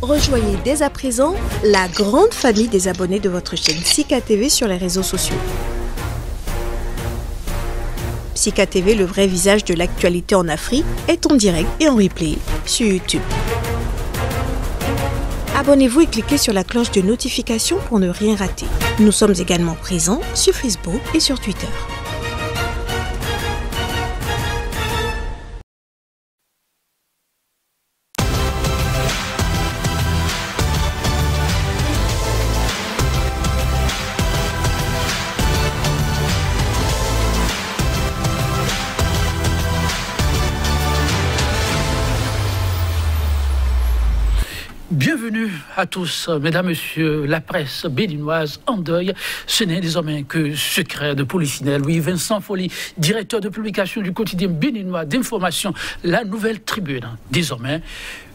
Rejoignez dès à présent la grande famille des abonnés de votre chaîne Sika TV sur les réseaux sociaux. Sika TV, le vrai visage de l'actualité en Afrique, est en direct et en replay sur YouTube. Abonnez-vous et cliquez sur la cloche de notification pour ne rien rater. Nous sommes également présents sur Facebook et sur Twitter. Bienvenue à tous, mesdames, messieurs, la presse béninoise en deuil. Ce n'est désormais que secret de Polichinelle. Oui, Vincent Folly, directeur de publication du quotidien béninois d'information, La Nouvelle Tribune. Désormais,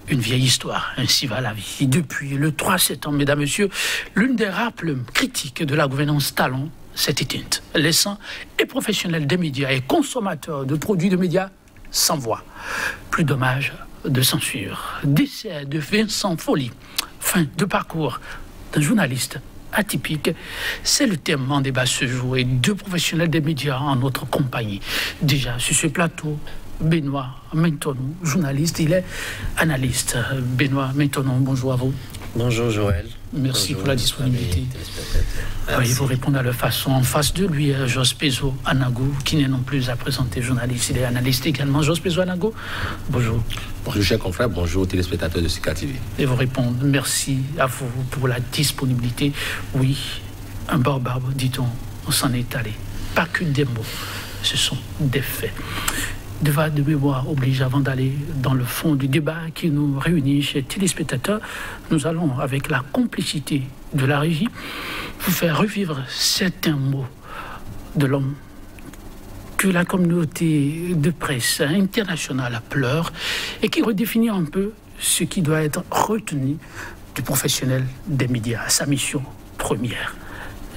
une vieille histoire, ainsi va la vie. Depuis le 3 septembre, mesdames, messieurs, l'une des rares plumes critiques de la gouvernance Talon s'est éteinte, laissant les professionnels des médias et consommateurs de produits de médias sans voix. Plus dommage de censure. Décès de Vincent Folly. Fin de parcours d'un journaliste atypique. C'est le thème en débat ce jour et deux professionnels des médias en notre compagnie. Déjà sur ce plateau, Benoît Maintenon, journaliste, il est analyste. Benoît Maintenon, bonjour à vous. Bonjour Joël. Merci pour la disponibilité. Oui, vous répondez à leur façon. En face de lui, Jos Pezo Anago, qui n'est non plus à présenter journaliste, il est analyste également. Jos Pezo Anago, bonjour. Bonjour chers confrères, bonjour téléspectateurs de Sika TV. Et vous répondre, merci à vous pour la disponibilité. Oui, un barbe, dit-on, on s'en est allé. Pas que des mots, ce sont des faits. Devoir de mémoire oblige, avant d'aller dans le fond du débat qui nous réunit chez téléspectateurs, nous allons, avec la complicité de la régie, vous faire revivre certains mots de l'homme que la communauté de presse internationale pleure et qui redéfinit un peu ce qui doit être retenu du professionnel des médias, sa mission première,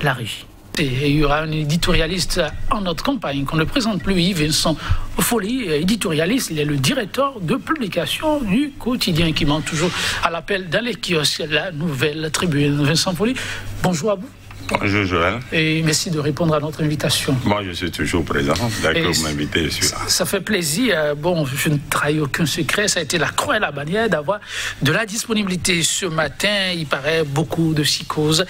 la régie. Et il y aura un éditorialiste en notre campagne qu'on ne présente plus, Vincent Folly, éditorialiste. Il est le directeur de publication du quotidien qui manque toujours à l'appel dans les kiosques, La Nouvelle Tribune. Vincent Folly, bonjour à vous. Bonjour Joël. Et merci de répondre à notre invitation. Moi, je suis toujours présent. Dès que vous m'invitez, je suis là. Ça fait plaisir. Bon, je ne trahis aucun secret. Ça a été la croix et la bannière d'avoir de la disponibilité. Ce matin, il paraît beaucoup de psychose.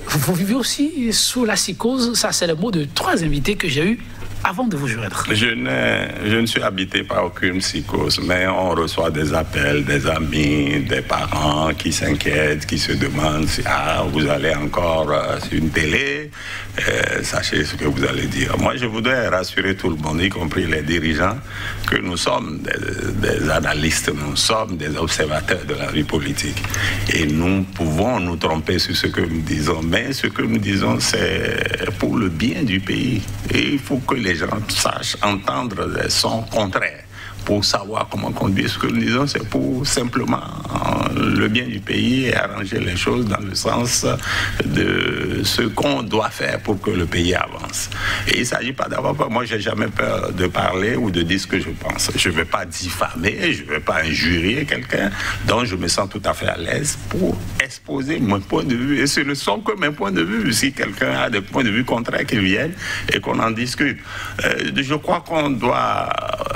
Vous vivez aussi sous la psychose. Ça, c'est le mot de trois invités que j'ai eus avant de vous joindre. Je ne suis habité par aucune psychose, mais on reçoit des appels, des amis, des parents qui s'inquiètent, qui se demandent si vous allez encore sur une télé, sachez ce que vous allez dire. Moi, je voudrais rassurer tout le monde, y compris les dirigeants, que nous sommes des analystes, nous sommes des observateurs de la vie politique. Et nous pouvons nous tromper sur ce que nous disons, mais ce que nous disons, c'est pour le bien du pays. Et il faut que les gens sachent entendre des sons contraires pour savoir comment conduire. Ce que nous disons, c'est pour simplement le bien du pays et arranger les choses dans le sens de ce qu'on doit faire pour que le pays avance. Et il ne s'agit pas d'avoir peur. Moi, je n'ai jamais peur de parler ou de dire ce que je pense. Je ne vais pas diffamer, je ne vais pas injurier quelqu'un. Donc, je me sens tout à fait à l'aise pour exposer mon point de vue. Et ce ne sont que mes points de vue. Si quelqu'un a des points de vue contraires, qu'il vienne et qu'on en discute. Je crois qu'on doit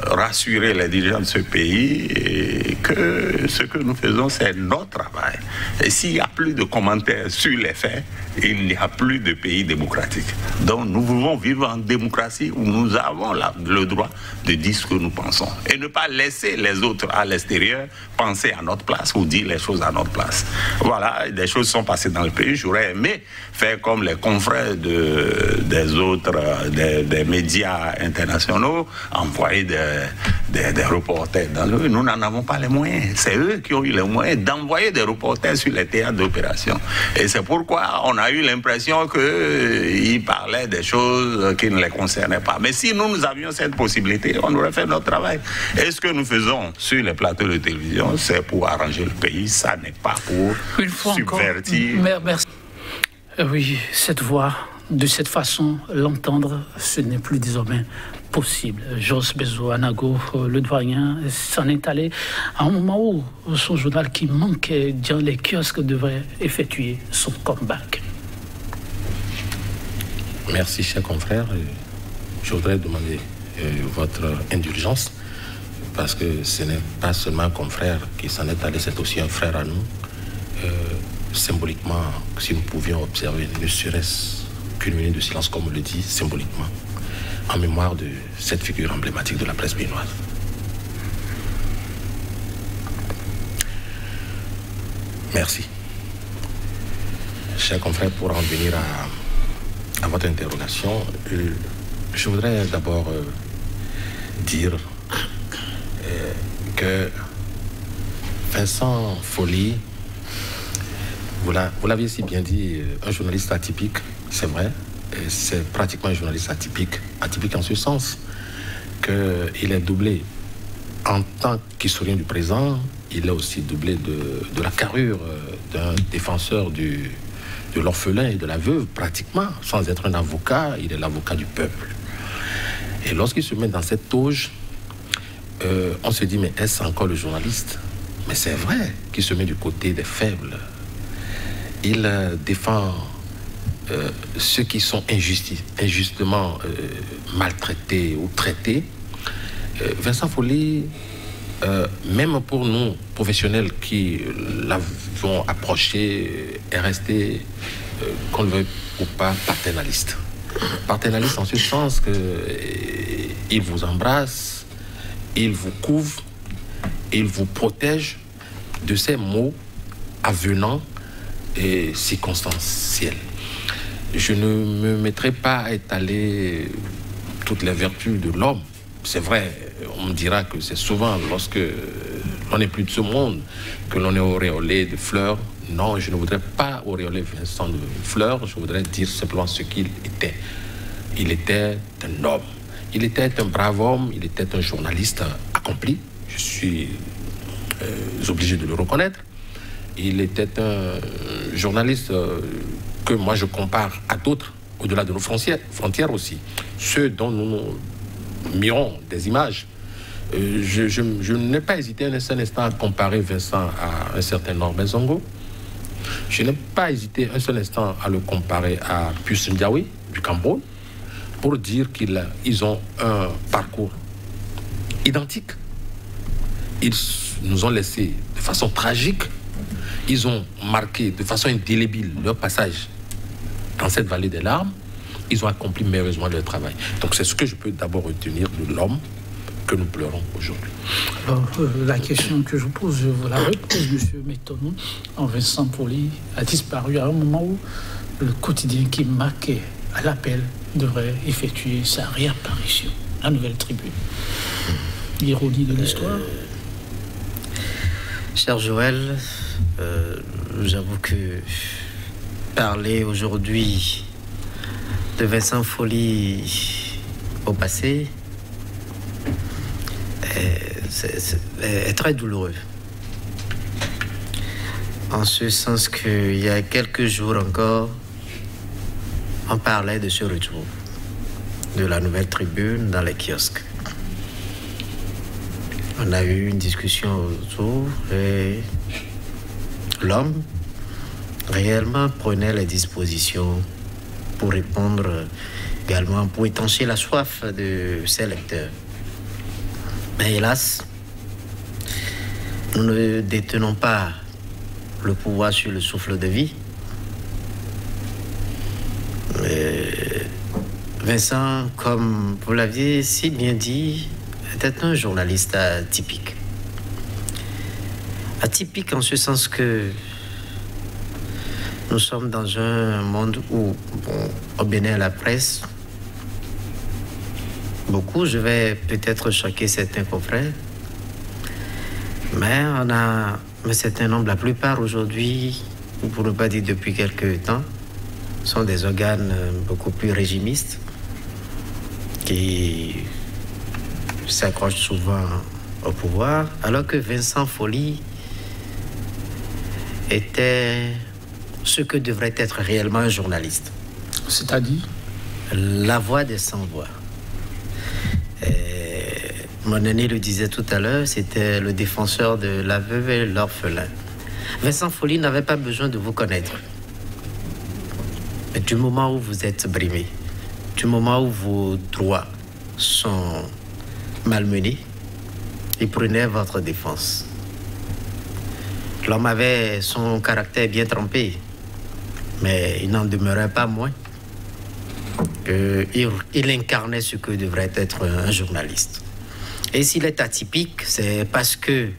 rassurer les dirigeants de ce pays et que ce que nous faisons, c'est notre travail. Et s'il n'y a plus de commentaires sur les faits, il n'y a plus de pays démocratique. Donc nous voulons vivre en démocratie où nous avons le droit de dire ce que nous pensons et ne pas laisser les autres à l'extérieur penser à notre place ou dire les choses à notre place. Voilà, des choses sont passées dans le pays. J'aurais aimé faire comme les confrères des autres, des médias internationaux, envoyer des reporters dans le... Nous n'en avons pas les moyens. C'est eux qui ont eu les moyens d'envoyer des reporters sur les théâtres d'opération. Et c'est pourquoi on a eu l'impression qu'ils parlaient des choses qui ne les concernaient pas. Mais si nous avions cette possibilité, on aurait fait notre travail. Et ce que nous faisons sur les plateaux de télévision, c'est pour arranger le pays. Ça n'est pas pour subvertir... Merci. Oui, cette voix de cette façon, l'entendre, ce n'est plus désormais possible. Jos Bezo Anago, le doyen, s'en est allé à un moment où son journal qui manquait dans les kiosques devrait effectuer son comeback. Merci, chers confrères. Je voudrais demander votre indulgence, parce que ce n'est pas seulement un confrère qui s'en est allé, c'est aussi un frère à nous. Symboliquement, si nous pouvions observer, ne serait-ce qu'une minute de silence, comme on le dit, symboliquement, en mémoire de cette figure emblématique de la presse béninoise. Merci. Chers confrères, pour en venir à votre interrogation, je voudrais d'abord dire que Vincent Folly, vous l'aviez si bien dit, un journaliste atypique, c'est vrai, c'est pratiquement un journaliste atypique en ce sens qu'il est doublé en tant qu'historien du présent, il est aussi doublé de la carrure d'un défenseur de l'orphelin et de la veuve, pratiquement, sans être un avocat, il est l'avocat du peuple. Et lorsqu'il se met dans cette toge, on se dit, mais est-ce encore le journaliste? Mais c'est vrai qu'il se met du côté des faibles. Il défend ceux qui sont injustement maltraités ou traités. Vincent Folly, même pour nous, professionnels qui l'avons approché, est resté, qu'on le veuille ou pas, paternaliste. Paternaliste en ce sens qu'il vous embrasse, il vous couvre, il vous protège de ces mots avenants et circonstanciels. Je ne me mettrai pas à étaler toutes les vertus de l'homme. C'est vrai, on me dira que c'est souvent lorsque l'on n'est plus de ce monde que l'on est auréolé de fleurs. Non, je ne voudrais pas auréoler Vincent de fleurs, je voudrais dire simplement ce qu'il était. Il était un homme, il était un brave homme, il était un journaliste accompli, je suis obligé de le reconnaître. Il était un journaliste que moi je compare à d'autres, au-delà de nos frontières aussi, ceux dont nous mirons des images. Je n'ai pas hésité un seul instant à comparer Vincent à un certain Norbert Zongo. Je n'ai pas hésité un seul instant à le comparer à Pius Ndiaye du Cameroun, pour dire qu'ils ont un parcours identique. Ils nous ont laissé de façon tragique, ils ont marqué de façon indélébile leur passage dans cette vallée des larmes, ils ont accompli merveilleusement leur travail. Donc c'est ce que je peux d'abord retenir de l'homme que nous pleurons aujourd'hui. Alors, la question que je pose, je vous la repose, M. Métonou. Vincent Folly a disparu à un moment où le quotidien qui marquait à l'appel devrait effectuer sa réapparition. La Nouvelle Tribune. L'ironie de l'histoire. Cher Joël, j'avoue que parler aujourd'hui de Vincent Folly au passé est très douloureux. En ce sens qu'il y a quelques jours encore, on parlait de ce retour de la Nouvelle Tribune dans les kiosques. On a eu une discussion autour et l'homme réellement prenait les dispositions pour répondre également, pour étancher la soif de ses lecteurs. Mais hélas, nous ne détenons pas le pouvoir sur le souffle de vie. Vincent, comme vous l'aviez si bien dit, était un journaliste atypique. Atypique en ce sens que nous sommes dans un monde où, au Bénin, la presse, beaucoup, je vais peut-être choquer certains confrères, mais on a un certain nombre, la plupart aujourd'hui, pour ne pas dire depuis quelques temps, sont des organes beaucoup plus régimistes qui s'accrochent souvent au pouvoir, alors que Vincent Folly était ce que devrait être réellement un journaliste. C'est-à-dire? La voix des sans-voix. Mon aîné le disait tout à l'heure, c'était le défenseur de la veuve et l'orphelin. Vincent Folly n'avait pas besoin de vous connaître. Mais du moment où vous êtes brimé, du moment où vos droits sont malmenés, il prenait votre défense. L'homme avait son caractère bien trempé, mais il n'en demeurait pas moins qu'il incarnait ce que devrait être un journaliste. Et s'il est atypique, c'est parce que,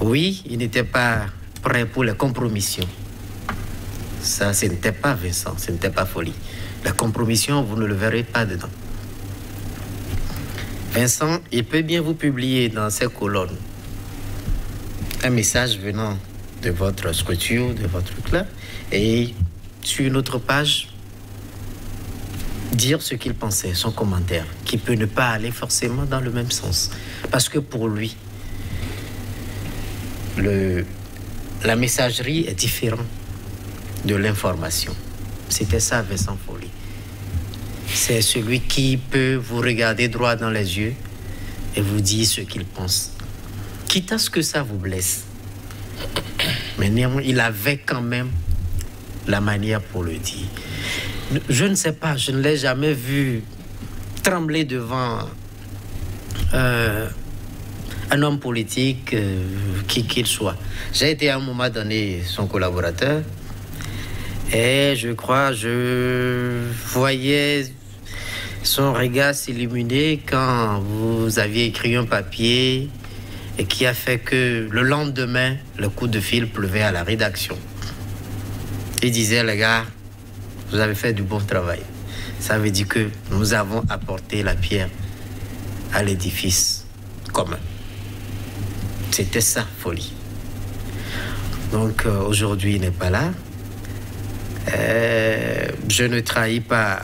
oui, il n'était pas prêt pour les compromissions. Ça, ce n'était pas Vincent, ce n'était pas Folly. La compromission, vous ne le verrez pas dedans. Vincent, il peut bien vous publier dans ses colonnes un message venant de votre structure, de votre club, et sur une autre page, dire ce qu'il pensait, son commentaire, qui peut ne pas aller forcément dans le même sens. Parce que pour lui, la messagerie est différente de l'information. C'était ça, Vincent Folly. C'est celui qui peut vous regarder droit dans les yeux et vous dire ce qu'il pense. Quitte à ce que ça vous blesse. Mais néanmoins, il avait quand même la manière pour le dire. Je ne sais pas, je ne l'ai jamais vu trembler devant un homme politique, qui qu'il soit. J'ai été à un moment donné son collaborateur et je crois, je voyais son regard s'illuminer quand vous aviez écrit un papier et qui a fait que le lendemain, le coup de fil pleuvait à la rédaction. Il disait, les gars, vous avez fait du bon travail. Ça veut dire que nous avons apporté la pierre à l'édifice commun. C'était ça, Folly. Donc aujourd'hui, il n'est pas là. Je ne trahis pas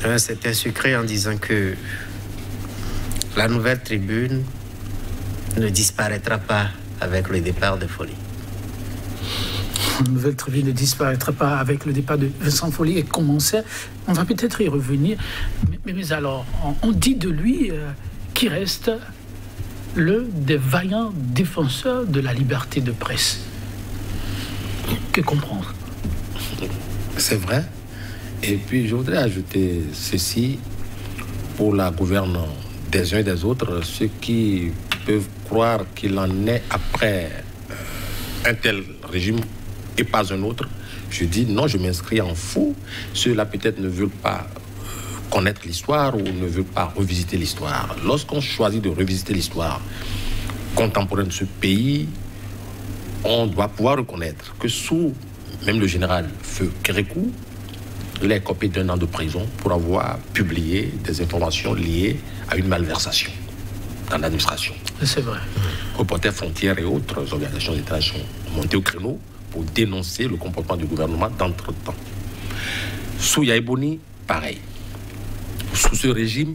un certain secret en disant que la nouvelle tribune ne disparaîtra pas avec le départ de Folly. La nouvelle tribune ne disparaîtra pas avec le départ de Vincent Folly et commencer. On va peut-être y revenir. Mais alors, on dit de lui qu'il reste l'un des vaillants défenseurs de la liberté de presse. Que comprendre? C'est vrai. Et puis, je voudrais ajouter ceci pour la gouvernance des uns et des autres, ceux qui peuvent croire qu'il en est après un tel régime et pas un autre. Je dis non, je m'inscris en faux. Ceux-là peut-être ne veulent pas connaître l'histoire ou ne veulent pas revisiter l'histoire. Lorsqu'on choisit de revisiter l'histoire contemporaine de ce pays, on doit pouvoir reconnaître que sous même le général Feu Kérékou, il est copé d'1 an de prison pour avoir publié des informations liées à une malversation dans l'administration. C'est vrai. Reporters Frontières et autres organisations internationales sont montées au créneau pour dénoncer le comportement du gouvernement d'entre-temps. Sous Yaïboni, pareil. Sous ce régime,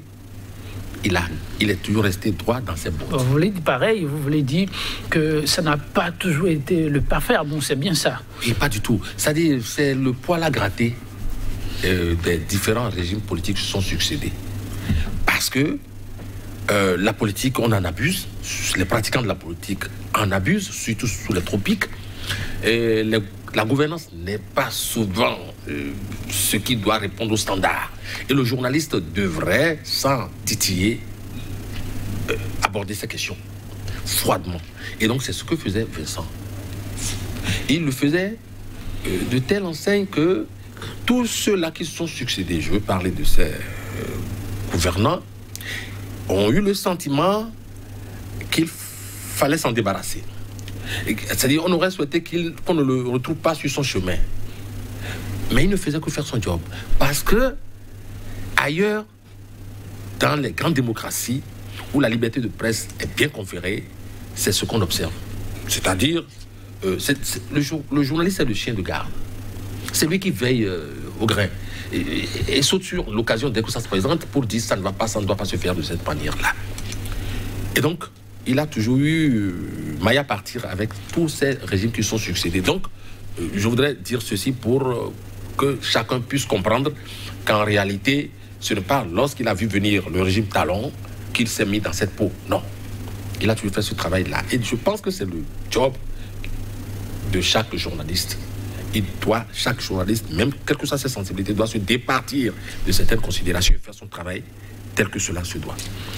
il est toujours resté droit dans ses bottes. Vous voulez dire pareil, vous voulez dire que ça n'a pas toujours été le parfait. Bon, c'est bien ça. Oui, pas du tout. C'est-à-dire, c'est le poil à gratter des différents régimes politiques qui se sont succédés. Parce que la politique, on en abuse. Les pratiquants de la politique en abusent, surtout sous les tropiques. Et la gouvernance n'est pas souvent ce qui doit répondre aux standards. Et le journaliste devrait, sans titiller, aborder ces questions froidement. Et donc, c'est ce que faisait Vincent. Il le faisait de telle enseigne que tous ceux-là qui se sont succédés, je veux parler de ces gouvernants, ont eu le sentiment qu'il fallait s'en débarrasser. C'est-à-dire, on aurait souhaité qu'on ne le retrouve pas sur son chemin. Mais il ne faisait que faire son job. Parce que, ailleurs, dans les grandes démocraties, où la liberté de presse est bien conférée, c'est ce qu'on observe. C'est-à-dire, le journaliste est le chien de garde. C'est lui qui veille au grain. Et saute sur l'occasion dès que ça se présente pour dire ça ne va pas, ça ne doit pas se faire de cette manière-là. Et donc, il a toujours eu maille à partir avec tous ces régimes qui sont succédés. Donc, je voudrais dire ceci pour que chacun puisse comprendre qu'en réalité, ce n'est pas lorsqu'il a vu venir le régime Talon qu'il s'est mis dans cette peau. Non. Il a toujours fait ce travail-là. Et je pense que c'est le job de chaque journaliste. Chaque journaliste, même quelle que soit ses sensibilités, doit se départir de certaines considérations et faire son travail tel que cela se doit.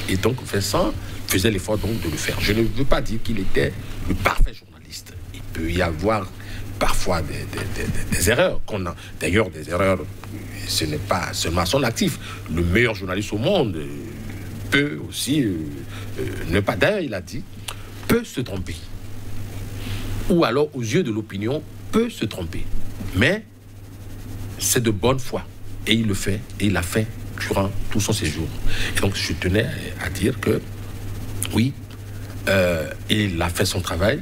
Et donc, Vincent faisait l'effort donc de le faire. Je ne veux pas dire qu'il était le parfait journaliste. Il peut y avoir parfois des erreurs qu'on a. D'ailleurs, des erreurs, ce n'est pas seulement à son actif. Le meilleur journaliste au monde peut aussi ne pas. D'ailleurs, il a dit, peut se tromper. Ou alors, aux yeux de l'opinion, peut se tromper. Mais c'est de bonne foi. Et il le fait, et il l'a fait durant tout son séjour. Et donc, je tenais à dire que, oui, il a fait son travail.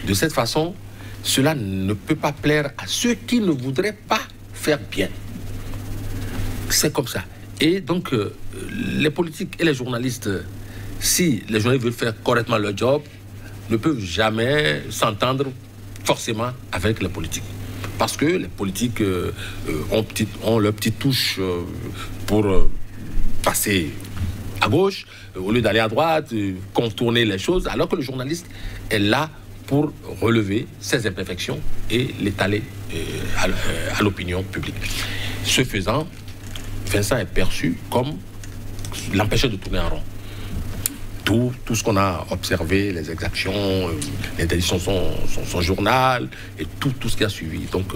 De cette façon, cela ne peut pas plaire à ceux qui ne voudraient pas faire bien. C'est comme ça. Et donc, les politiques et les journalistes, si les journalistes veulent faire correctement leur job, ne peuvent jamais s'entendre forcément avec les politiques. Parce que les politiques ont leur petite touche pour passer à gauche, au lieu d'aller à droite, contourner les choses, alors que le journaliste est là pour relever ses imperfections et l'étaler à l'opinion publique. Ce faisant, Vincent est perçu comme l'empêcheur de tourner en rond. Tout ce qu'on a observé, les exactions, l'interdiction de son journal et tout ce qui a suivi. Donc,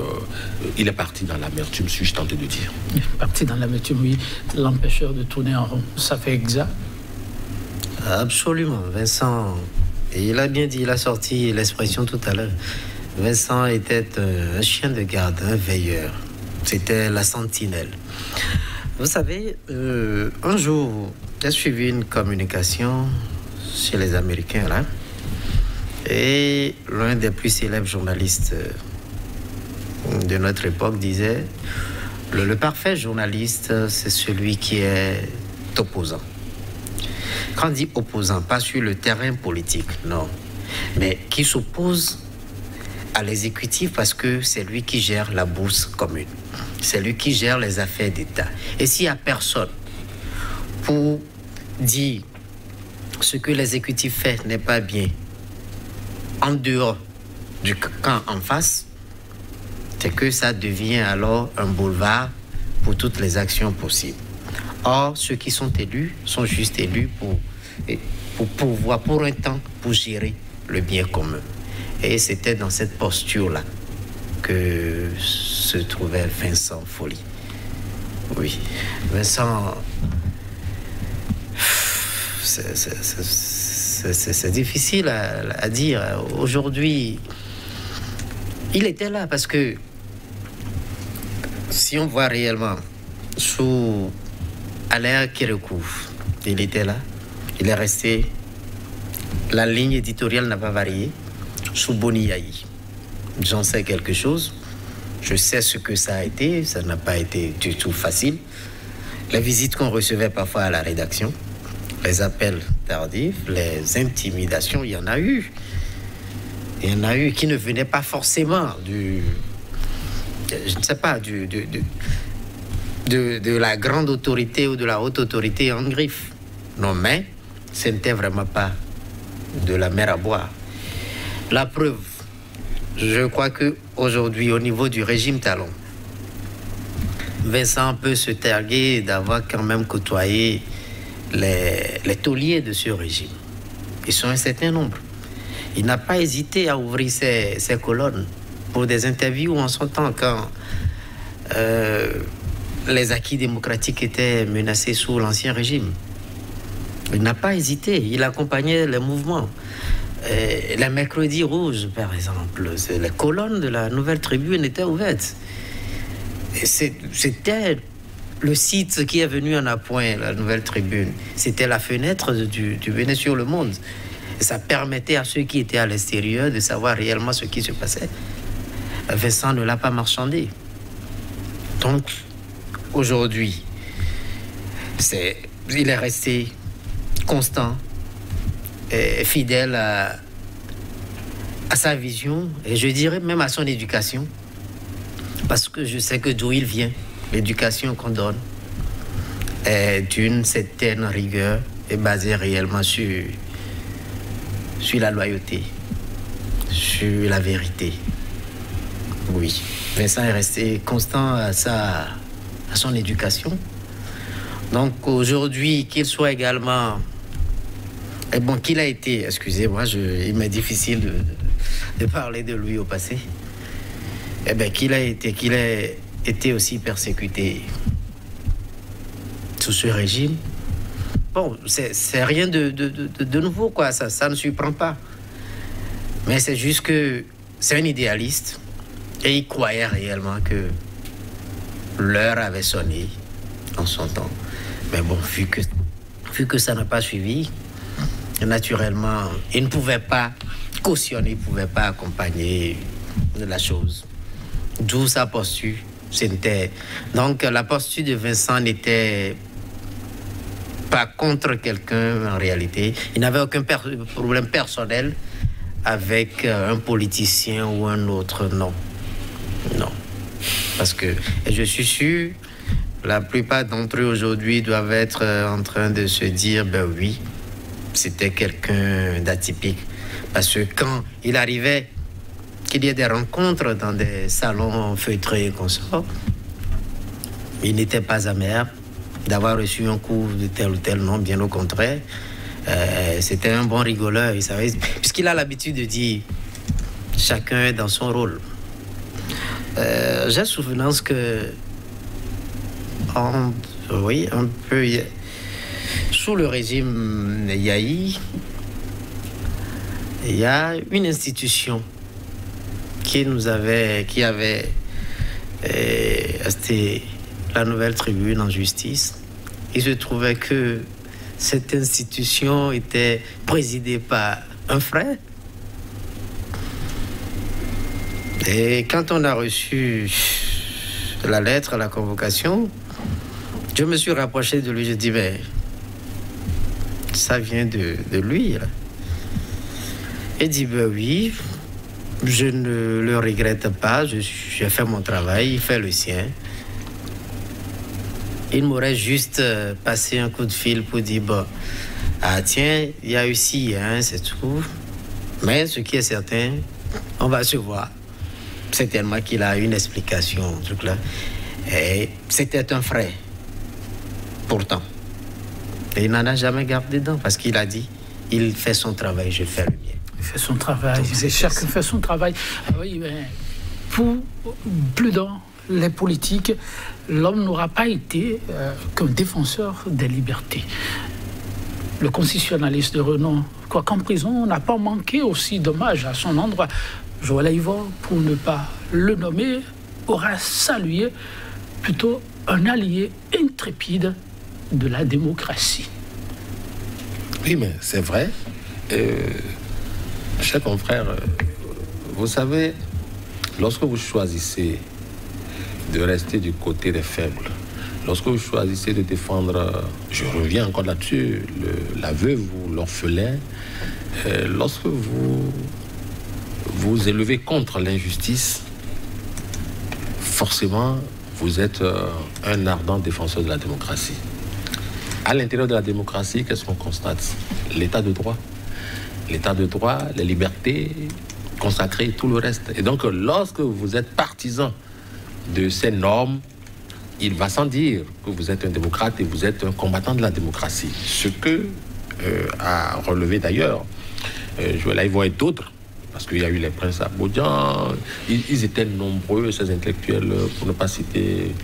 il est parti dans l'amertume, suis-je tenté de dire. Il est parti dans l'amertume, oui. L'empêcheur de tourner en rond, ça fait exact. Absolument. Vincent, et il a bien dit, il a sorti l'expression tout à l'heure. Vincent était un chien de garde, un veilleur. C'était la sentinelle. Vous savez, un jour, j'ai suivi une communication chez les Américains, là, et l'un des plus célèbres journalistes de notre époque disait « Le parfait journaliste, c'est celui qui est opposant. » Quand on dit opposant, pas sur le terrain politique, non, mais qui s'oppose à l'exécutif parce que c'est lui qui gère la bourse commune. C'est lui qui gère les affaires d'État. Et s'il n'y a personne pour dire ce que l'exécutif fait n'est pas bien en dehors du camp en face, c'est que ça devient alors un boulevard pour toutes les actions possibles. Or, ceux qui sont élus sont juste élus pour pouvoir, pour un temps, pour gérer le bien commun. Et c'était dans cette posture-là que se trouvait Vincent Folly. Oui, Vincent, c'est difficile à dire. Aujourd'hui, il était là parce que si on voit réellement sous Alain Kérékou, il était là, il est resté, la ligne éditoriale n'a pas varié. Sous Boni Yayi, j'en sais quelque chose, je sais ce que ça a été, ça n'a pas été du tout facile. Les visites qu'on recevait parfois à la rédaction, les appels tardifs, les intimidations, il y en a eu. Il y en a eu qui ne venaient pas forcément je ne sais pas, de la grande autorité ou de la haute autorité en griffe. Non, mais ce n'était vraiment pas de la mer à boire. La preuve, je crois qu'aujourd'hui, au niveau du régime Talon, Vincent peut se targuer d'avoir quand même côtoyé les tauliers de ce régime. Ils sont un certain nombre. Il n'a pas hésité à ouvrir ses colonnes pour des interviews en son temps quand les acquis démocratiques étaient menacés sous l'ancien régime. Il n'a pas hésité, il accompagnait les mouvements. Les mercredis rouges, par exemple, les colonnes de la Nouvelle Tribune étaient ouvertes. C'était le site qui est venu en appoint, la Nouvelle Tribune. C'était la fenêtre du Bénin sur le monde. Et ça permettait à ceux qui étaient à l'extérieur de savoir réellement ce qui se passait. Vincent ne l'a pas marchandé. Donc, aujourd'hui, il est resté constant, fidèle à sa vision, et je dirais même à son éducation. Parce que je sais que d'où il vient, l'éducation qu'on donne est d'une certaine rigueur et basée réellement sur la loyauté, sur la vérité. Oui, Vincent est resté constant à son éducation. Donc aujourd'hui, qu'il soit également... Et bon, qu'il a été, excusez-moi, il m'est difficile de parler de lui au passé. Eh bien, qu'il a été aussi persécuté sous ce régime. Bon, c'est rien de nouveau, quoi. Ça ne surprend pas. Mais c'est juste que c'est un idéaliste et il croyait réellement que l'heure avait sonné en son temps. Mais bon, vu que ça n'a pas suivi, naturellement, il ne pouvait pas cautionner, il ne pouvait pas accompagner la chose. D'où sa posture. Donc la posture de Vincent n'était pas contre quelqu'un en réalité. Il n'avait aucun problème personnel avec un politicien ou un autre, non. Non. Parce que, et je suis sûr, la plupart d'entre eux aujourd'hui doivent être en train de se dire, ben oui, c'était quelqu'un d'atypique. Parce que quand il arrivait qu'il y ait des rencontres dans des salons feutrés et consorts, il n'était pas amer d'avoir reçu un coup de tel ou tel nom, bien au contraire. C'était un bon rigoleur, il savait, puisqu'il a l'habitude de dire chacun est dans son rôle. J'ai souvenance que oui, un peu sous le régime Yahi, il y a une institution qui avait c'était la Nouvelle Tribune en justice. Il se trouvait que cette institution était présidée par un frère. Et quand on a reçu la lettre, la convocation, je me suis rapproché de lui. Je dis, mais ça vient de lui. Là. Il dit, ben oui, je ne le regrette pas, j'ai fait mon travail, il fait le sien. Il m'aurait juste passé un coup de fil pour dire, bon, ah tiens, il y a eu ci, hein, c'est tout. Mais ce qui est certain, on va se voir. Certainement qu'il a une explication, truc là. Et c'était un frère, pourtant. Et il n'en a jamais gardé dedans, parce qu'il a dit, il fait son travail, je fais le mien. Il fait son travail, chacun fait son travail. Ah oui, mais pour plus dans les politiques, l'homme n'aura pas été qu'un défenseur des libertés. Le constitutionnaliste de renom, quoiqu'en prison, n'a pas manqué aussi d'hommage à son endroit. Joël Aïvor, pour ne pas le nommer, aura salué plutôt un allié intrépide de la démocratie. Oui, mais c'est vrai. Cher confrère, vous savez, lorsque vous choisissez de rester du côté des faibles, lorsque vous choisissez de défendre, je reviens encore là-dessus, la veuve ou l'orphelin, lorsque vous vous élevez contre l'injustice, forcément, vous êtes un ardent défenseur de la démocratie. À l'intérieur de la démocratie, qu'est-ce qu'on constate? L'état de droit. L'état de droit, les libertés consacrées, tout le reste. Et donc, lorsque vous êtes partisan de ces normes, il va sans dire que vous êtes un démocrate et vous êtes un combattant de la démocratie. Ce que a relevé d'ailleurs Joël Aïvor et d'autres, parce qu'il y a eu les princes Abodjan, ils étaient nombreux, ces intellectuels, pour ne pas citer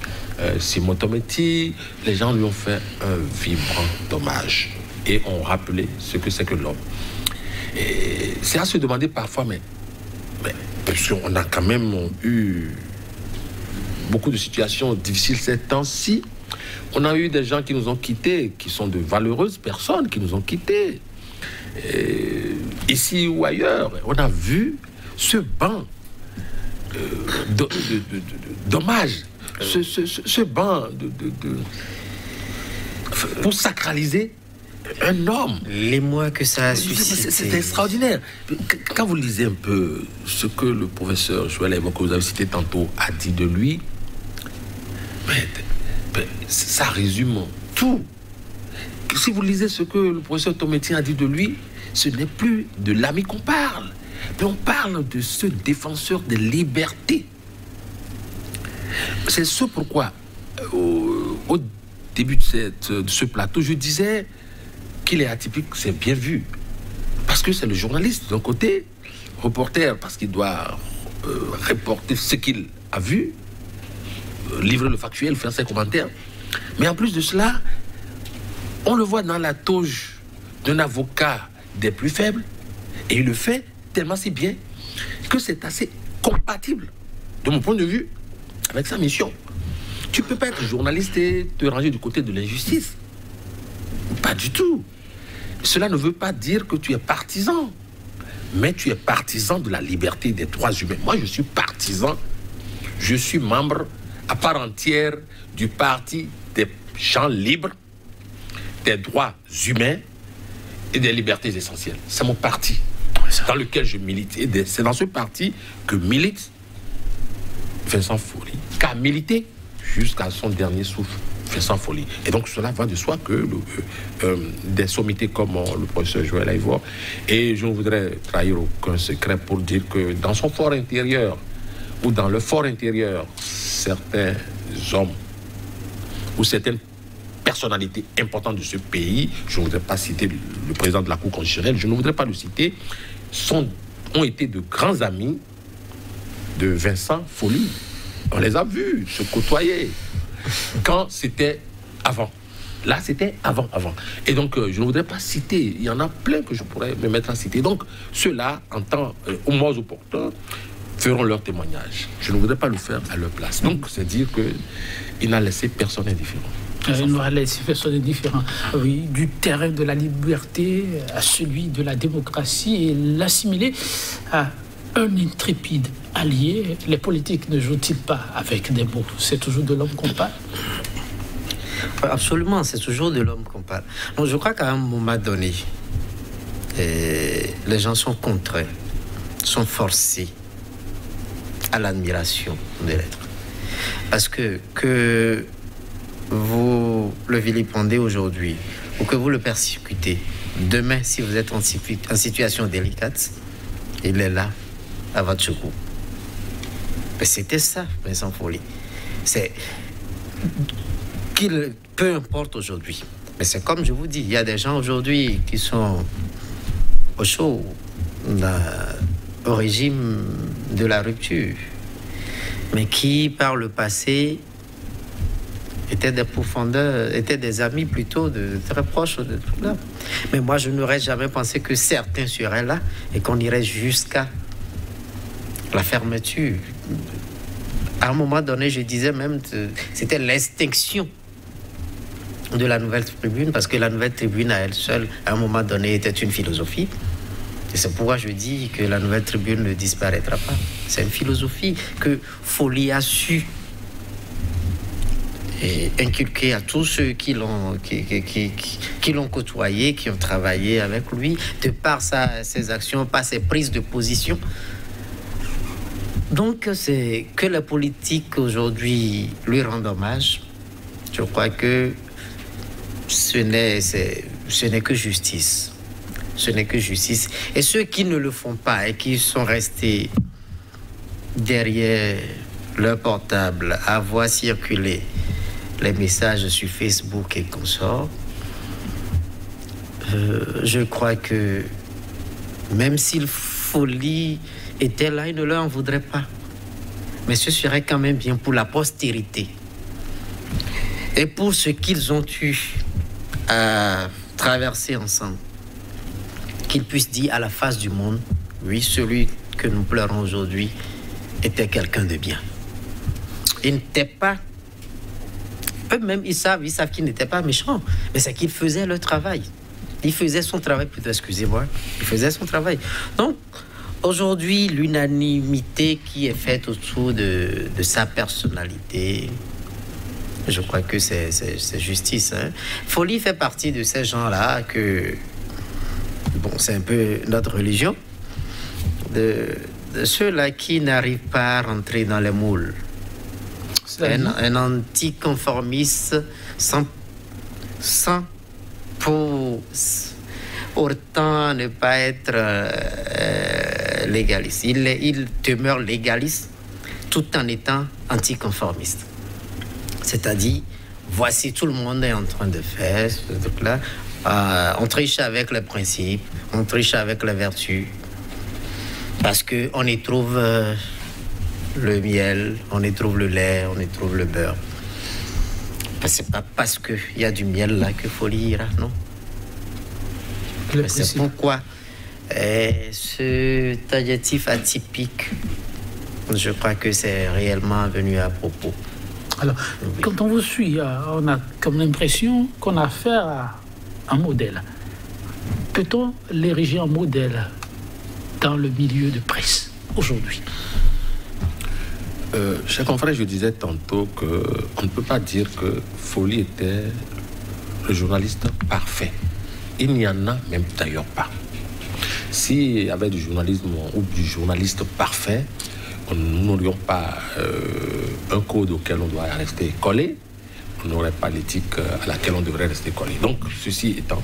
Simon Tometti. Les gens lui ont fait un vibrant hommage et ont rappelé ce que c'est que l'homme. Et c'est à se demander parfois, mais parce qu'on a quand même eu beaucoup de situations difficiles ces temps-ci. On a eu des gens qui nous ont quittés, qui sont de valeureuses personnes qui nous ont quittés. Ici ou ailleurs, on a vu ce banc d'hommage, ce banc pour sacraliser un homme. L'émoi que ça a suscité. C'est extraordinaire. Quand vous lisez un peu ce que le professeur Joël Aïvo, que vous avez cité tantôt, a dit de lui, ça résume tout. Si vous lisez ce que le professeur Tométien a dit de lui, ce n'est plus de l'ami qu'on parle, mais on parle de ce défenseur des libertés. C'est ce pourquoi, au début de ce plateau, je disais qu'il est atypique, c'est bien vu. Parce que c'est le journaliste d'un côté, reporter, parce qu'il doit reporter ce qu'il a vu, livrer le factuel, faire ses commentaires. Mais en plus de cela, on le voit dans la toge d'un avocat des plus faibles, et il le fait tellement si bien que c'est assez compatible, de mon point de vue, avec sa mission. Tu peux pas être journaliste et te ranger du côté de l'injustice. Pas du tout. Cela ne veut pas dire que tu es partisan, mais tu es partisan de la liberté des droits humains. Moi, je suis partisan, je suis membre à part entière du parti des gens libres, des droits humains et des libertés essentielles. C'est mon parti dans lequel je milite. Et c'est dans ce parti que milite Vincent Folly, qu'a milité jusqu'à son dernier souffle, Vincent Folly. Et donc cela va de soi que des sommités comme le professeur Joël Aïvo, et je ne voudrais trahir aucun secret pour dire que dans son fort intérieur, ou dans le fort intérieur, certains hommes ou certaines personnalités importantes de ce pays, je ne voudrais pas citer le président de la Cour constitutionnelle, je ne voudrais pas le citer, ont été de grands amis de Vincent Folly. On les a vus se côtoyer quand c'était avant. Là, c'était avant. Et donc, je ne voudrais pas citer. Il y en a plein que je pourrais me mettre à citer. Donc, ceux-là, en temps au moins opportun, feront leur témoignage. Je ne voudrais pas le faire à leur place. Donc, c'est dire qu'il n'a laissé personne indifférent. Il n'a laissé personne indifférent. Oui, du terrain de la liberté à celui de la démocratie, et l'assimiler à un intrépide allié. Les politiques ne jouent-ils pas avec des mots? C'est toujours de l'homme qu'on parle. Absolument, c'est toujours de l'homme qu'on parle. Donc, je crois qu'à un moment donné, les gens sont contraints, sont forcés à l'admiration de l'être. Parce que vous le vilipendez aujourd'hui, ou que vous le persécutez, demain, si vous êtes en situation délicate, il est là, à votre secours. Mais c'était ça, Vincent Folly. C'est qu'il, peu importe aujourd'hui. Mais c'est comme je vous dis, il y a des gens aujourd'hui qui sont au chaud, au régime de la rupture, mais qui, par le passé, étaient des profondeurs, étaient des amis plutôt très proches de tout là. Mais moi, je n'aurais jamais pensé que certains seraient là et qu'on irait jusqu'à la fermeture. À un moment donné, je disais même que c'était l'extinction de la Nouvelle Tribune, parce que la Nouvelle Tribune à elle seule, à un moment donné, était une philosophie. Et c'est pourquoi je dis que la Nouvelle Tribune ne disparaîtra pas. C'est une philosophie que Folly a su inculquer à tous ceux qui l'ont côtoyé, qui ont travaillé avec lui, de par ses actions, par ses prises de position. Donc, c'est que la politique aujourd'hui lui rend hommage. Je crois que ce n'est que justice. Ce n'est que justice. Et ceux qui ne le font pas et qui sont restés derrière leur portable à voir circuler les messages sur Facebook et consorts, je crois que même s'il Folly était là, il ne leur en voudrait pas. Mais ce serait quand même bien pour la postérité et pour ce qu'ils ont eu à traverser ensemble, qu'ils puissent dire à la face du monde, oui, celui que nous pleurons aujourd'hui était quelqu'un de bien. Il n'était pas, eux-mêmes ils savent qu'il n'était pas méchant, mais c'est qu'il faisait le travail. Il faisait son travail, plutôt, excusez-moi, il faisait son travail. Donc, aujourd'hui, l'unanimité qui est faite autour de sa personnalité, Je crois que c'est justice. Hein. Folie fait partie de ces gens-là que... Bon, c'est un peu notre religion. De ceux-là qui n'arrivent pas à rentrer dans les moules. Un anticonformiste sans pour autant ne pas être légaliste. Il demeure légaliste tout en étant anticonformiste. C'est-à-dire, voici tout le monde est en train de faire ce truc-là. On triche avec les principes, on triche avec les vertus, parce qu'on y trouve le miel, on y trouve le lait, on y trouve le beurre. C'est pas parce qu'il y a du miel là que folie ira, non. C'est pourquoi cet adjectif atypique, je crois que c'est réellement venu à propos. Alors, quand on vous suit, on a comme l'impression qu'on a affaire à un modèle. Peut-on l'ériger en modèle dans le milieu de presse aujourd'hui? Cher confrère, je disais tantôt qu'on ne peut pas dire que Folly était le journaliste parfait. Il n'y en a même d'ailleurs pas. S'il y avait du journalisme ou du journaliste parfait, nous n'aurions pas un code auquel on doit rester collé, on n'aurait pas l'éthique à laquelle on devrait rester collé. Donc, ceci étant,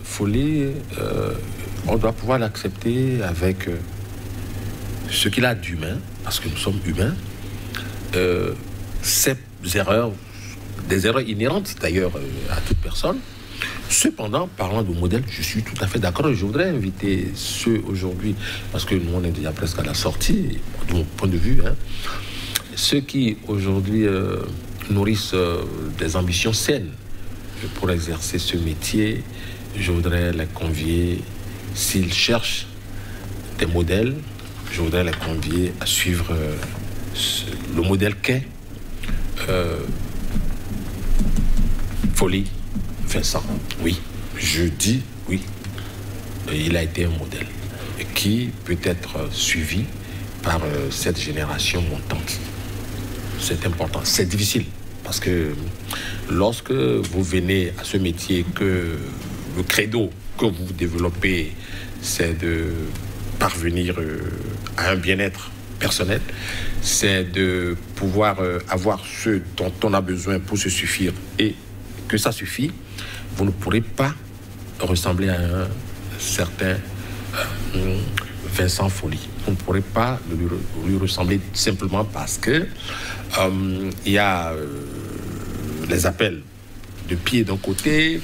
Folly, on doit pouvoir l'accepter avec ce qu'il a d'humain, parce que nous sommes humains, ces erreurs, des erreurs inhérentes d'ailleurs à toute personne. Cependant, parlant de modèle, je suis tout à fait d'accord et je voudrais inviter ceux aujourd'hui, parce que nous on est déjà presque à la sortie, de mon point de vue, hein, ceux qui aujourd'hui nourrissent des ambitions saines pour exercer ce métier, je voudrais les convier, s'ils cherchent des modèles, je voudrais les convier à suivre le modèle qu'est Folly Vincent. Oui, je dis oui. Il a été un modèle qui peut être suivi par cette génération montante. C'est important, c'est difficile parce que lorsque vous venez à ce métier, que le credo que vous développez, c'est de parvenir à un bien-être personnel, c'est de pouvoir avoir ce dont on a besoin pour se suffire et que ça suffit, vous ne pourrez pas ressembler à un certain Vincent Folly. Vous ne pourrez pas lui ressembler simplement parce que il y a les appels de pied d'un côté,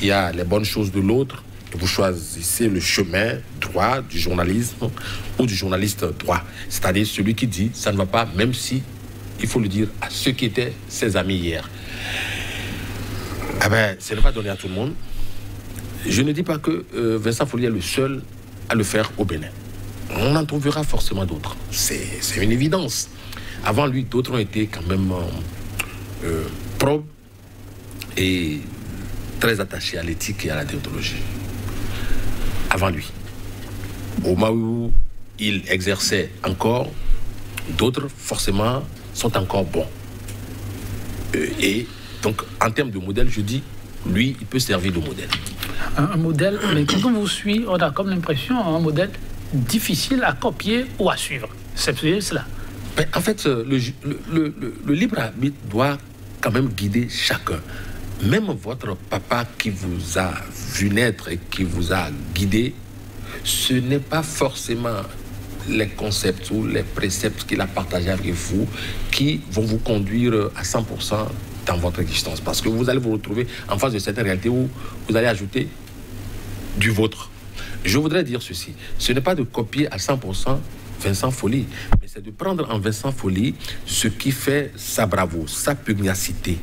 il y a les bonnes choses de l'autre. Vous choisissez le chemin droit du journalisme ou du journaliste droit. C'est-à-dire celui qui dit ça ne va pas, même si il faut le dire à ceux qui étaient ses amis hier. Ah ben, ce n'est pas donné à tout le monde. Je ne dis pas que Vincent Folly est le seul à le faire au Bénin. On en trouvera forcément d'autres. C'est une évidence. Avant lui, d'autres ont été quand même probes et très attachés à l'éthique et à la déontologie. Avant lui. Au moment où il exerçait encore, d'autres, forcément, sont encore bons. Et donc, en termes de modèle, je dis, lui, il peut servir de modèle. Un modèle, mais quand on vous suit, on a comme l'impression un modèle difficile à copier ou à suivre. C'est cela. Mais en fait, le libre arbitre doit quand même guider chacun. Même votre papa qui vous a vu naître et qui vous a guidé, ce n'est pas forcément les concepts ou les préceptes qu'il a partagés avec vous qui vont vous conduire à 100% dans votre existence. Parce que vous allez vous retrouver en face de certaines réalités où vous allez ajouter du vôtre. Je voudrais dire ceci. Ce n'est pas de copier à 100% Vincent Folly, mais c'est de prendre en Vincent Folly ce qui fait sa bravoure, sa pugnacité.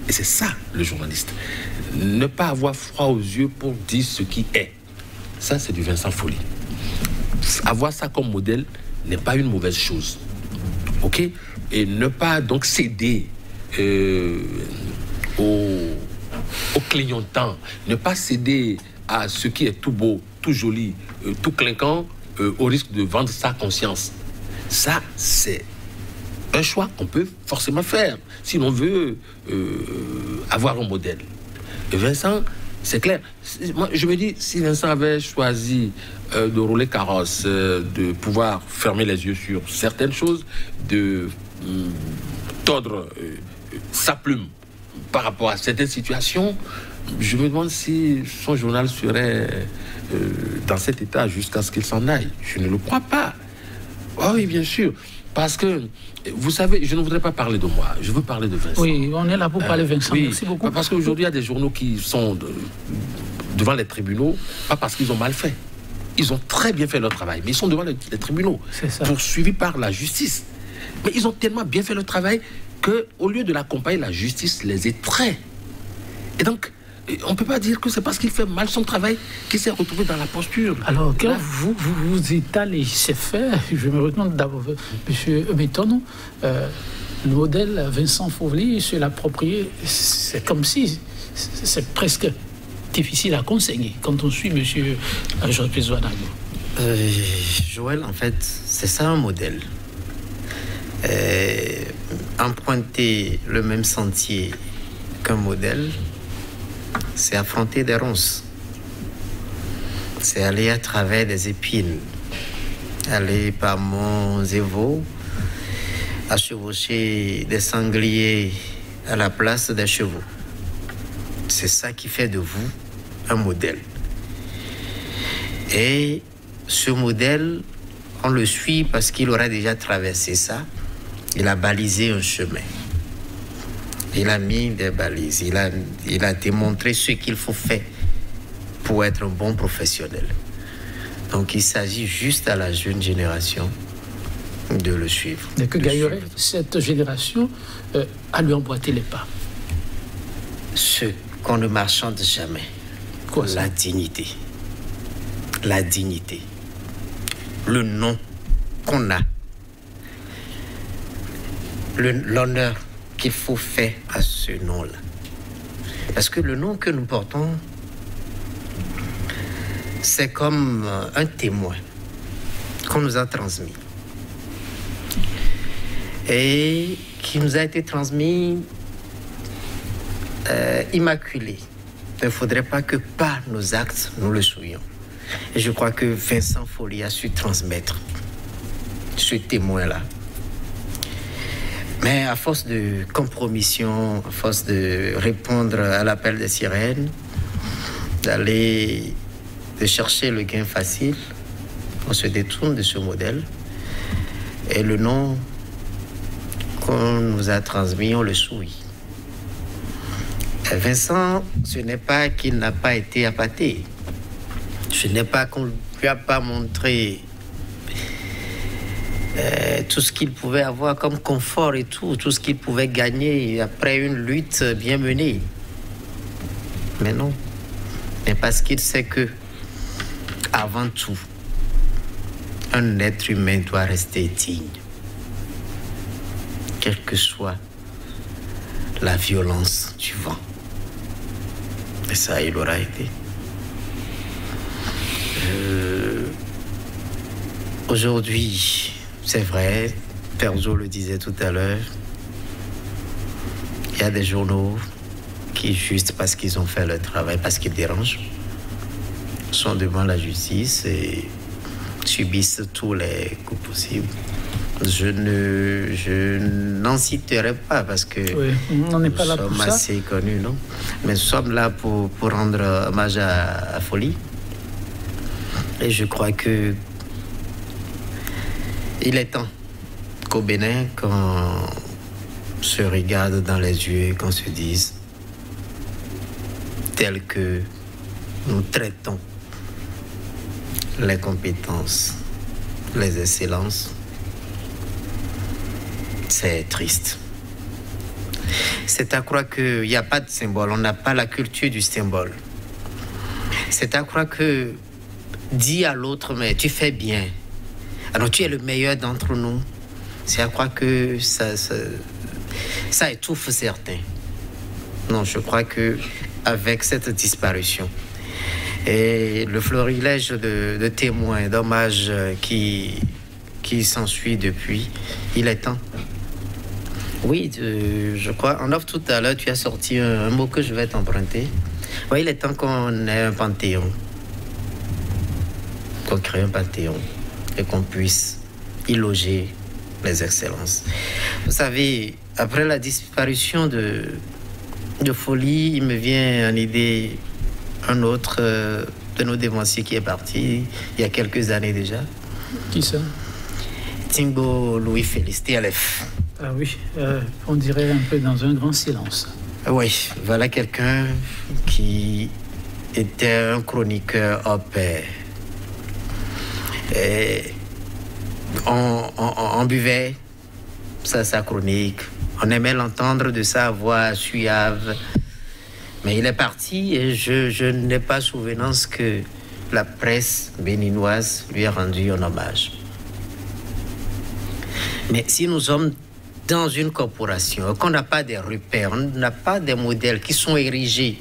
Et c'est ça, le journaliste. Ne pas avoir froid aux yeux pour dire ce qui est. Ça, c'est du Vincent Folly. Avoir ça comme modèle n'est pas une mauvaise chose. OK? Et ne pas donc céder au clignotant. Ne pas céder à ce qui est tout beau, tout joli, tout clinquant, au risque de vendre sa conscience. Ça, c'est un choix qu'on peut forcément faire si l'on veut avoir un modèle. Et Vincent, c'est clair. Moi, je me dis, si Vincent avait choisi de rouler carrosse, de pouvoir fermer les yeux sur certaines choses, de tordre sa plume par rapport à certaines situations, je me demande si son journal serait dans cet état jusqu'à ce qu'il s'en aille. Je ne le crois pas. Oh oui, bien sûr. Parce que, vous savez, je ne voudrais pas parler de moi, je veux parler de Vincent. Oui, on est là pour parler de Vincent. Oui, merci beaucoup. parce qu'aujourd'hui, il y a des journaux qui sont devant les tribunaux, pas parce qu'ils ont mal fait. Ils ont très bien fait leur travail, mais ils sont devant les tribunaux, poursuivis par la justice. Mais ils ont tellement bien fait leur travail qu'au lieu de l'accompagner, la justice les étreint. Et donc, on ne peut pas dire que c'est parce qu'il fait mal son travail qu'il s'est retrouvé dans la posture. Alors, quand vous étalez ces faits, je me retourne d'abord, M. Béton, le modèle Vincent Fauvelli se l'approprier, c'est comme si c'est presque difficile à conseiller quand on suit M. Georges Pézouanago. Joël, en fait, c'est ça un modèle. Emprunter le même sentier qu'un modèle, c'est affronter des ronces. C'est aller à travers des épines. Aller par monts et vaux, à chevaucher des sangliers à la place des chevaux. C'est ça qui fait de vous un modèle. Et ce modèle, on le suit parce qu'il aura déjà traversé ça. Il a balisé un chemin. Il a mis des balises. Il a démontré ce qu'il faut faire pour être un bon professionnel. Donc il s'agit juste à la jeune génération de le suivre. Et que gagnerait cette génération à lui emboîter les pas? Ce qu'on ne marchande jamais. Quoi, la dignité. La dignité. Le nom qu'on a. L'honneur qu'il faut faire à ce nom-là. Parce que le nom que nous portons, c'est comme un témoin qu'on nous a transmis. Et qui nous a été transmis immaculé. Il ne faudrait pas que par nos actes, nous le soyons. Et je crois que Vincent Fauvelli a su transmettre ce témoin-là. Mais à force de compromission, à force de répondre à l'appel des sirènes, de chercher le gain facile, on se détourne de ce modèle. Et le nom qu'on nous a transmis, on le souille. Et Vincent, ce n'est pas qu'il n'a pas été appâté. Ce n'est pas qu'on ne lui a pas montré tout ce qu'il pouvait avoir comme confort et tout ce qu'il pouvait gagner après une lutte bien menée. Mais non. Mais parce qu'il sait que, avant tout, un être humain doit rester digne. Quelle que soit la violence du vent. Et ça, il aura été. Aujourd'hui, c'est vrai, Perzo le disait tout à l'heure, il y a des journaux qui, juste parce qu'ils ont fait leur travail, parce qu'ils dérangent, sont devant la justice et subissent tous les coups possibles. Je n'en citerai pas parce que on n'est pas là nous pour sommes ça. assez connus, non? Mais nous sommes là pour rendre hommage à Fauvelli. Et je crois que il est temps qu'au Bénin, qu'on se regarde dans les yeux et qu'on se dise tel que nous traitons les compétences, les excellences, c'est triste. C'est à croire qu'il n'y a pas de symbole, on n'a pas la culture du symbole. C'est à croire que dis à l'autre, mais tu fais bien. Alors tu es le meilleur d'entre nous. C'est à croire que ça étouffe certains. Non, je crois que avec cette disparition et le florilège de témoins, d'hommages qui s'ensuit depuis, il est temps Oui, je crois. En off, tout à l'heure, tu as sorti un mot que je vais t'emprunter. Oui, il est temps qu'on ait un panthéon. Qu'on crée un panthéon et qu'on puisse y loger les excellences. Vous savez, après la disparition de Folie, il me vient en idée un autre de nos dévanciers qui est parti il y a quelques années déjà. Qui ça? Tingo Louis-Félix, TLF. Ah oui, on dirait un peu dans un grand silence. Oui, voilà quelqu'un qui était un chroniqueur hors pair. Et on buvait sa chronique. On aimait l'entendre de sa voix suave. Mais il est parti et je n'ai pas souvenance que la presse béninoise lui a rendu un hommage. Mais si nous sommes dans une corporation, qu'on n'a pas des repères, on n'a pas des modèles qui sont érigés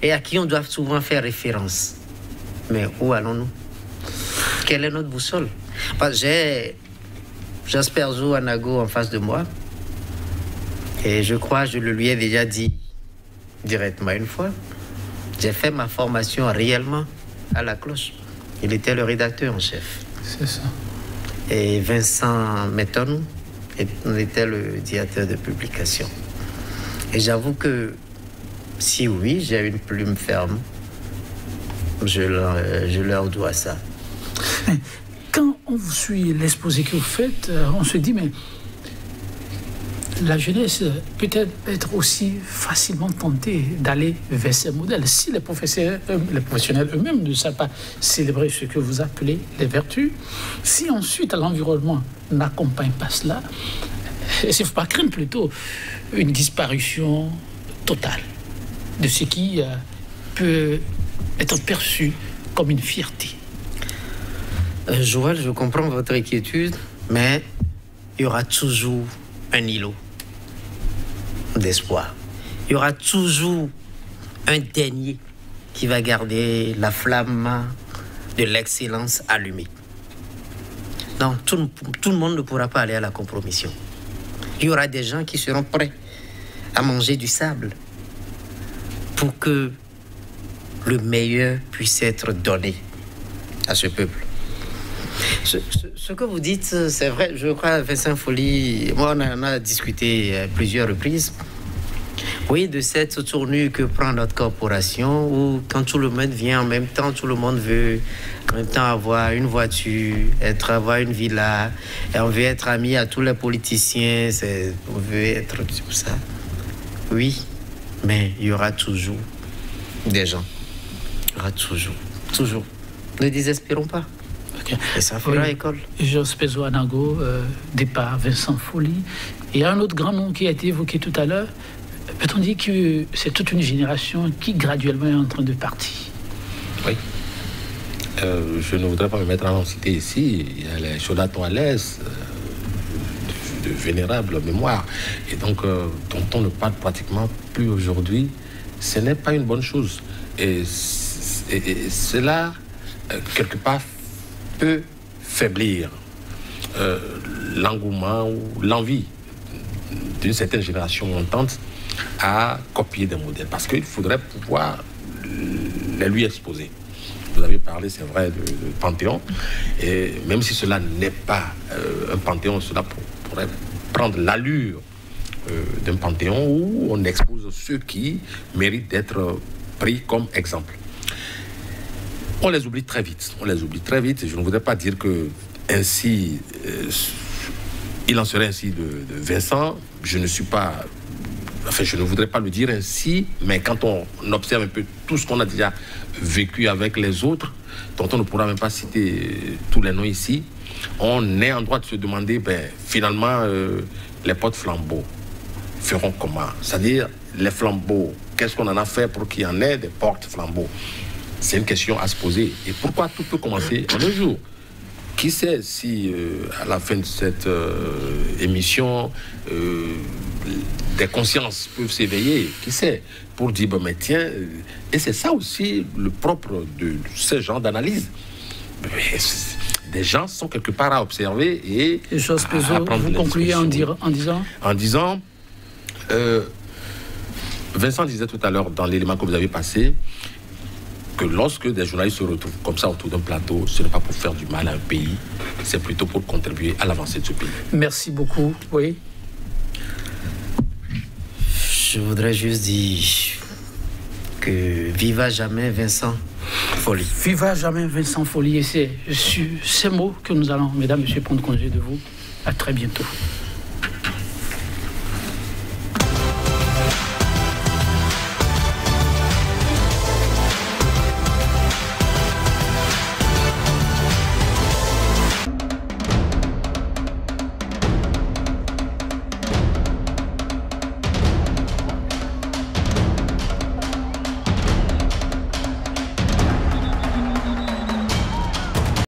et à qui on doit souvent faire référence, mais où allons-nous? Quelle est notre boussole? Parce que j'ai Jasper Zo Anago en face de moi et je crois que je le lui ai déjà dit directement une fois. J'ai fait ma formation réellement à la cloche. Il était le rédacteur en chef. C'est ça. Et Vincent Metton était le directeur de publication. Et j'avoue que si oui, j'ai une plume ferme, je leur dois ça. Quand on vous suit l'exposé que vous faites, on se dit, mais la jeunesse peut être aussi facilement tentée d'aller vers ces modèles. Si les professionnels eux-mêmes ne savent pas célébrer ce que vous appelez les vertus, si ensuite l'environnement n'accompagne pas cela, il ne faut pas craindre plutôt une disparition totale de ce qui peut être perçu comme une fierté. Joël, je comprends votre inquiétude, mais il y aura toujours un îlot d'espoir. Il y aura toujours un dernier qui va garder la flamme de l'excellence allumée. Non, tout le monde ne pourra pas aller à la compromission. Il y aura des gens qui seront prêts à manger du sable pour que le meilleur puisse être donné à ce peuple. Ce que vous dites, c'est vrai. Je crois, Vincent Folie, moi, on en a discuté à plusieurs reprises. Oui, de cette tournure que prend notre corporation, où quand tout le monde vient en même temps, tout le monde veut en même temps avoir une voiture, avoir une villa, et on veut être ami à tous les politiciens, on veut être tout ça. Oui, mais il y aura toujours des gens. Il y aura toujours. Ne désespérons pas. Okay. Et ça fera école. Jasper Zo Anago, départ Vincent Folie. Il y a un autre grand nom qui a été évoqué tout à l'heure. Peut-on dire que c'est toute une génération qui graduellement est en train de partir? Oui. Je ne voudrais pas me mettre en citer ici. Il y a les Chodaton à l'aise, de vénérable mémoire, et donc dont on ne parle pratiquement plus aujourd'hui. Ce n'est pas une bonne chose. Et cela, quelque part, peut faiblir l'engouement ou l'envie d'une certaine génération montante à copier des modèles, parce qu'il faudrait pouvoir les lui exposer. Vous avez parlé, c'est vrai, de Panthéon, et même si cela n'est pas un Panthéon, cela pourrait prendre l'allure d'un Panthéon où on expose ceux qui méritent d'être pris comme exemple. On les oublie très vite. Je ne voudrais pas dire que ainsi, il en serait ainsi de Vincent. Je ne voudrais pas le dire ainsi, mais quand on observe un peu tout ce qu'on a déjà vécu avec les autres, dont on ne pourra même pas citer tous les noms ici, on est en droit de se demander, finalement, les porte-flambeaux feront comment? C'est-à-dire, les flambeaux, qu'est-ce qu'on en a fait pour qu'il y en ait des porte-flambeaux? C'est une question à se poser. Et pourquoi tout peut commencer en un jour? Qui sait si à la fin de cette émission, des consciences peuvent s'éveiller? Qui sait? Pour dire, mais tiens, et c'est ça aussi le propre de ce genre d'analyse. des gens sont quelque part à observer et à prendre vous concluez en disant Vincent disait tout à l'heure dans l'élément que vous avez passé que lorsque des journalistes se retrouvent comme ça autour d'un plateau, ce n'est pas pour faire du mal à un pays, c'est plutôt pour contribuer à l'avancée de ce pays. Merci beaucoup. Oui. Je voudrais juste dire que vive à jamais Vincent Folly. Vive à jamais Vincent Folly. Et c'est sur ces mots que nous allons, mesdames, messieurs, prendre congé de vous. À très bientôt.